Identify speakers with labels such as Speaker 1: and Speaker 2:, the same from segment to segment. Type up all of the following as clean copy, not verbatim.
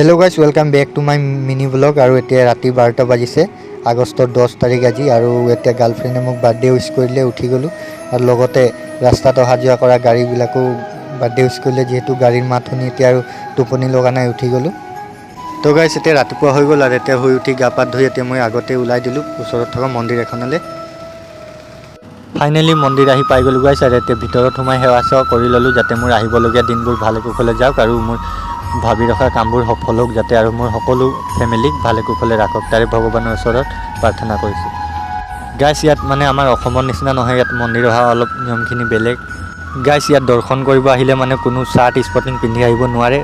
Speaker 1: hello guys welcome back to my mini blog और एतिया राति 12टा बाजिसे আগষ্টৰ 10 तारिख আজি আৰু এতিয়া গাৰ্লফ্ৰেণ্ডে মোক বাৰ্থডে উইশ কৰিলে উঠি গলো আৰু লগতে ৰাস্তাত অহা যোৱা কৰা গাড়ীবিলাকো বাৰ্থডে উইশ কৰিলে যেহেতু গাড়ীৰ মাত শুনি এতিয়া আৰু টোপনি লগা নাই উঠি গলো তো গাইস এতিয়া ৰাতিপুৱা হৈ গল আৰু এতিয়া হৈ উঠি গা পা ধুই এতিয়া মই আগতে ওলাই দিলো ওচৰত থকা মন্দিৰ এখনলৈ ফাইনালি মন্দিৰ আহি পাই গলো গাইস আৰু এতিয়া ভিতৰত সোমাই সেৱা সেৱা কৰি ললো যাতে মোৰ আহিবলগীয়া দিনবোৰ ভালে কুশলে যাওক আৰু মোৰ ভাবি ৰখা কামবোৰ সফল হোক যাতে আৰু মোৰ সকলো ফ্যামিলিক ভালে কুশলে ৰাখক তাৰে ভগৱানৰ ওচৰত প্ৰাৰ্থনা কৰিছো গাইস ইয়াত মানে আমাৰ অসমৰ নিচিনা নহয় ইয়াত মন্দিৰ অহা অলপ নিয়মখিনি বেলেগ গাইস ইয়াত দৰ্শন কৰিব আহিলে মানে কোনো শাৰ্ট স্পৰ্টিং পিন্ধি আহিব নোৱাৰে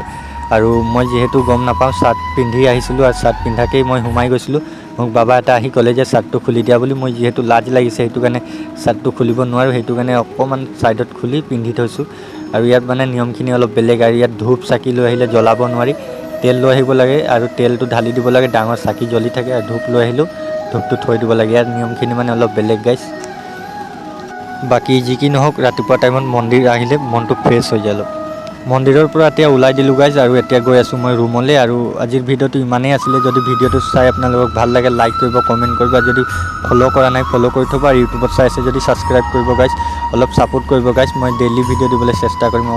Speaker 1: আৰু মই যেহেতু গম নাপাওঁ শাৰ্ট পিন্ধি আহিছিলো আৰু শাৰ্ট পিন্ধাকেই মই সোমাই গৈছিলো মোক বাবা এটা আহি ক'লে যে শাৰ্টটো খুলি দিয়া বুলি মই যেহেতু লাজ লাগিছে সেইটো কাৰণে শাৰ্টটো খুলিব নোৱাৰো সেইটো কাৰণে অকমান সাইডত খুলি পিন্ধি থৈছো আৰু ইয়াত মানে নিয়মখিনি অলপ বেলেগ আৰু ইয়াত ধূপ চাকি লৈ আহিলে জ্বলাব নোৱাৰি তেল লৈ আহিব লাগে আৰু তেলটো ঢালি দিব লাগে ডাঙৰ চাকি জ্বলি থাকে আৰু ধূপ লৈ আহিলো ধূপটো থৈ দিব লাগে ইয়াত নিয়মখিনি মানে অলপ বেলেগ গাইস বাকি যি কি নহওক ৰাতিপুৱা টাইমত মন্দিৰ আহিলে মনটো ফ্ৰেছ হৈ যায় মন্দিৰৰ পৰা এতিয়া ওলাই দিলো গাইস আৰু এতিয়া গৈ আছো মই ৰুমলৈ আৰু আজিৰ ভিডিওটো ইমানেই আছিল যদি ভিডিওটো চাই আপোনালোকক ভাল লাগে লাইক কৰিব কমেন্ট কৰিব আৰু যদি ফলো কৰা নাই ফলো কৰি থব আৰু ইউটিউবত চাই আছে যদি সাবস্ক্ৰাইব কৰিব গাইস অলপ সাপোৰ্ট কৰিব গাইস মই ডেইলি ভিডিও দিবলৈ চেষ্টা কৰিম